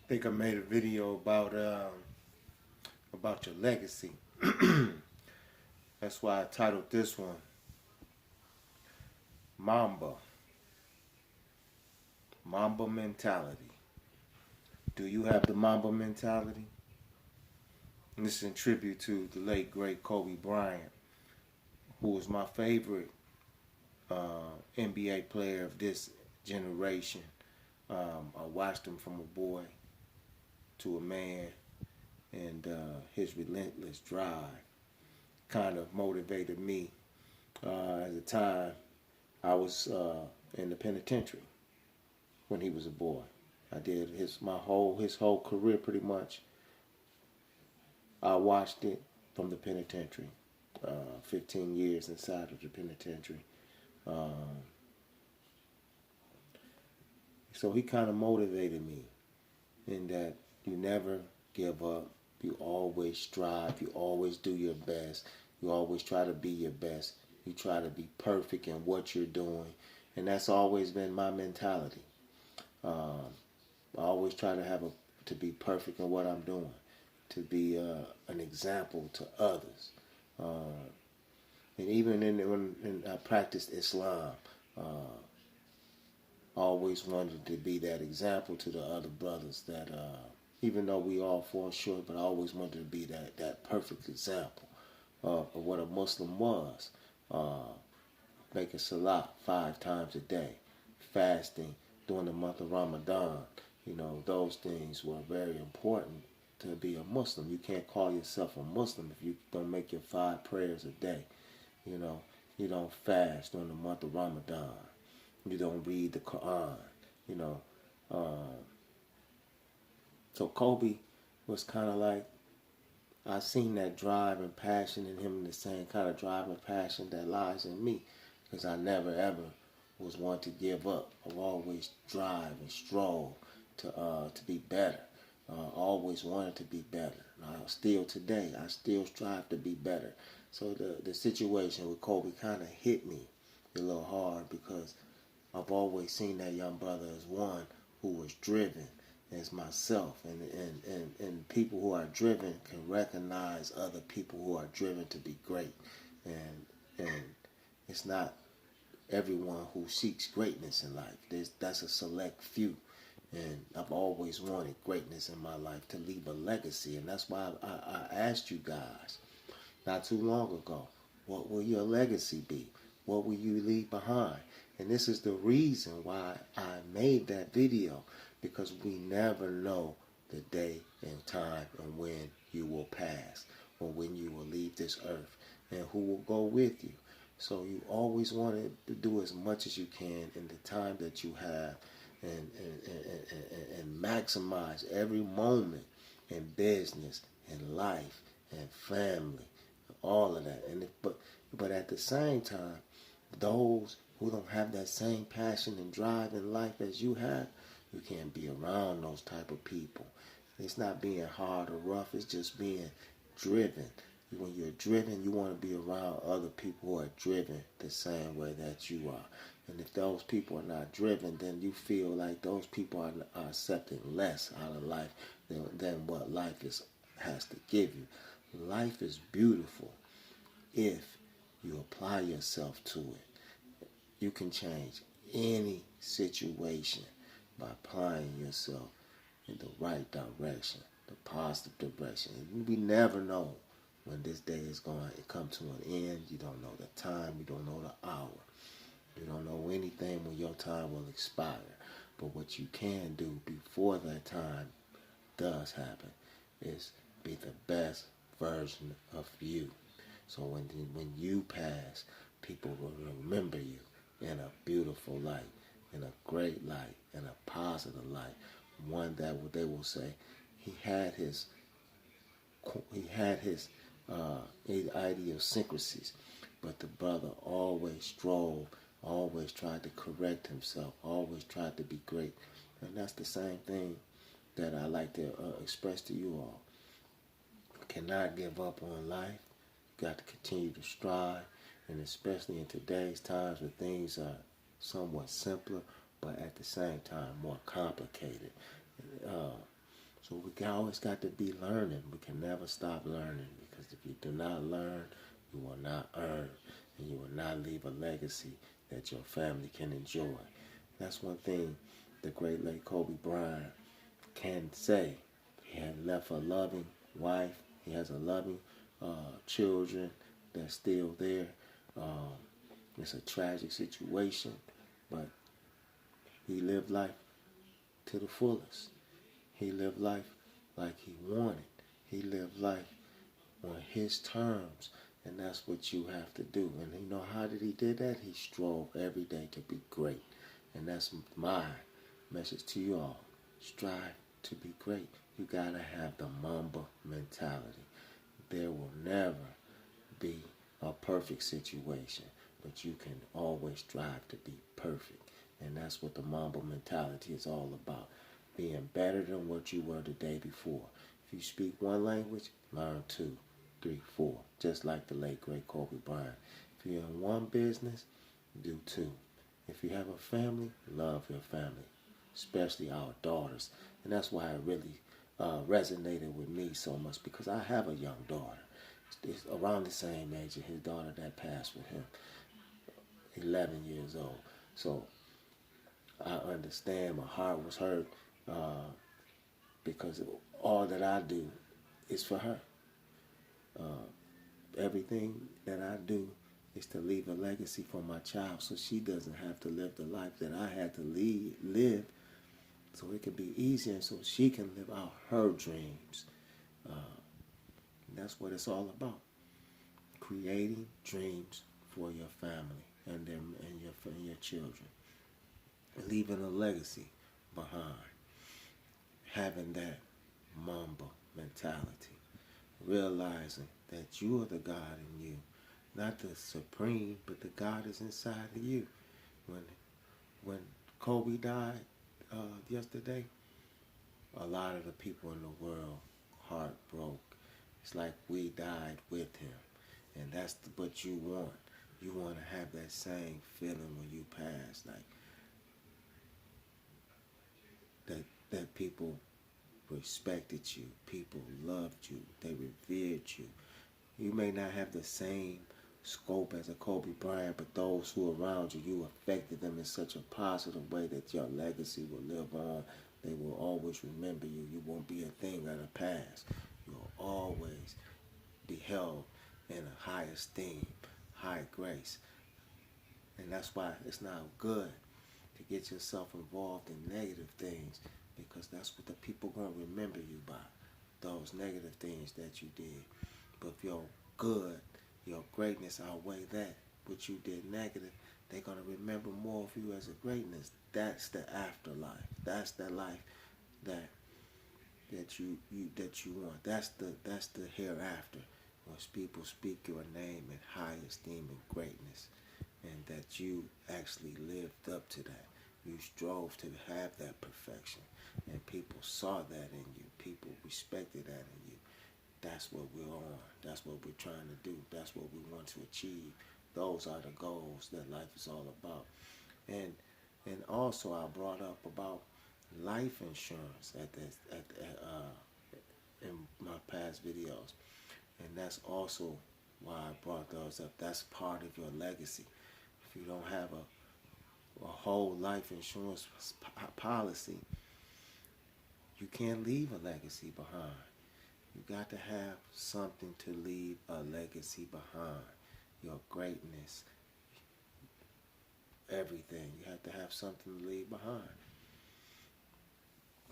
think I made a video about your legacy. That's why I titled this one Mamba Mentality. Do you have the Mamba mentality? And this is in tribute to the late great Kobe Bryant, who was my favorite NBA player of this generation. I watched him from a boy to a man, and his relentless drive kind of motivated me. At the time, I was in the penitentiary when he was a boy. I did his whole career pretty much. I watched it from the penitentiary. 15 years inside of the penitentiary. Um, so he kind of motivated me in that you never give up. You always strive. You always do your best. You always try to be your best. You try to be perfect in what you're doing. And that's always been my mentality. Um, I always try to be perfect in what I'm doing, to be an example to others. Uh, and even when I practiced Islam, I always wanted to be that example to the other brothers that even though we all fall short, but I always wanted to be that perfect example of what a Muslim was. Uh, Making salat 5 times a day, fasting during the month of Ramadan. Those things were very important to be a Muslim. You can't call yourself a Muslim if you don't make your 5 prayers a day. You know, you don't fast during the month of Ramadan. You don't read the Quran. You know, um, so Kobe was kind of like, I seen that drive and passion in him, the same kind of drive and passion that lies in me, because I never ever was one to give up. I've always drive and strove to be better. Always wanted to be better. Still today, I still strive to be better. So the situation with Kobe kind of hit me a little hard because I've always seen that young brother as one who was driven as myself, and people who are driven can recognize other people who are driven to be great, and it's not everyone who seeks greatness in life. That's a select few, and I've always wanted greatness in my life, to leave a legacy, and that's why I asked you guys not too long ago, what will your legacy be? What will you leave behind? And this is the reason why I made that video, because we never know the day and time and when you will pass, or when you will leave this earth, and who will go with you. So you always want to do as much as you can in the time that you have, and maximize every moment in business, in life, and family, all of that. But at the same time, those who don't have that same passion and drive in life as you have, you can't be around those type of people. It's not being hard or rough. It's just being driven. When you're driven, you want to be around other people who are driven the same way that you are. And if those people are not driven, then you feel like those people are accepting less out of life than what has to give you. Life is beautiful if you apply yourself to it. You can change any situation by applying yourself in the right direction, the positive direction. And we never know when this day is going to come to an end. You don't know the time. You don't know the hour. You don't know anything when your time will expire. But what you can do before that time does happen is be the best version of you. So when you pass, people will remember you in a beautiful light, in a great light, in a positive light. One that they will say he had his idiosyncrasies, but the brother always strove, always tried to correct himself, always tried to be great. And that's the same thing that I like to express to you all. Cannot give up on life. Got to continue to strive, and especially in today's times when things are somewhat simpler, but at the same time more complicated. Uh, So we always got to be learning. We can never stop learning, because if you do not learn, you will not earn, and you will not leave a legacy that your family can enjoy. That's one thing the great late Kobe Bryant can say. He had left a loving wife. He has a loving children that's still there. Um, it's a tragic situation, but he lived life to the fullest. He lived life like he wanted. He lived life on his terms, and that's what you have to do. And you know how did he do that? He strove every day to be great, and that's my message to you all. Strive to be great. You gotta have the Mamba mentality. There will never be a perfect situation, but you can always strive to be perfect. And that's what the Mamba mentality is all about. Being better than what you were the day before. If you speak one language, learn two, three, four. Just like the late great Kobe Bryant. If you're in one business, do two. If you have a family, love your family, especially our daughters. And that's why it really resonated with me so much, because I have a young daughter. It's around the same age as his daughter that passed with him, 11 years old. So I understand. My heart was hurt because all that I do is for her. Everything that I do is to leave a legacy for my child, so she doesn't have to live the life that I had to live, so it can be easier, and so she can live out her dreams. That's what it's all about. Creating dreams for your family and them and your children. Leaving a legacy behind. Having that Mamba mentality. Realizing that you are the God in you. Not the supreme, but the God is inside of you. When Kobe died yesterday, a lot of the people in the world heart broke. It's like we died with him. And that's what you want. You want to have that same feeling when you pass, like that people respected you, people loved you, they revered you. You may not have the same scope as a Kobe Bryant, but those who are around you, you affected them in such a positive way that your legacy will live on. They will always remember you. You won't be a thing of the past. You'll always be held in a high esteem, high grace. And that's why it's not good to get yourself involved in negative things, because that's what the people going to remember you by, those negative things that you did. But if your good, your greatness outweigh that, what you did negative, they're going to remember more of you as a greatness. That's the afterlife. That's the life that you want. That's the hereafter. When people speak your name in high esteem and greatness, and that you actually lived up to that. You strove to have that perfection, and people saw that in you. People respected that in you. That's what we're on. That's what we're trying to do. That's what we want to achieve. Those are the goals that life is all about. And also I brought up about life insurance in my past videos, and that's also why I brought those up. That's part of your legacy. If you don't have a whole life insurance policy, you can't leave a legacy behind. You got to have something to leave a legacy behind. Your greatness, everything. You have to have something to leave behind.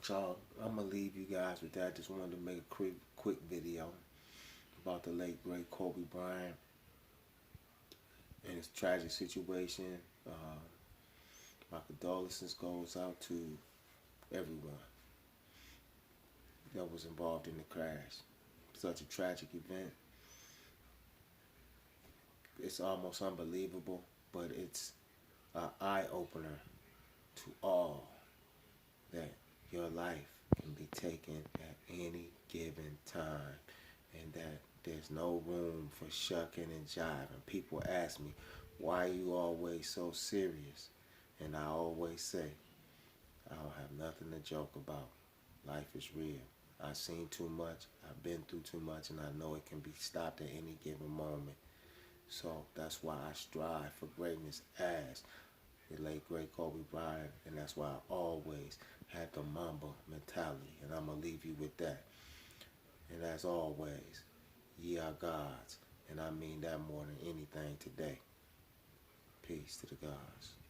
So I'm going to leave you guys with that. I just wanted to make a quick video about the late, great Kobe Bryant and his tragic situation. My condolences goes out to everyone that was involved in the crash. Such a tragic event. It's almost unbelievable, but it's an eye-opener to all that your life can be taken at any given time, and that there's no room for shucking and jiving. People ask me, why are you always so serious? And I always say, I don't have nothing to joke about. Life is real. I've seen too much, I've been through too much, and I know it can be stopped at any given moment. So that's why I strive for greatness as the late great Kobe Bryant, and that's why I always had the Mamba mentality, and I'm going to leave you with that. And as always, ye are gods, and I mean that more than anything today. Peace to the gods.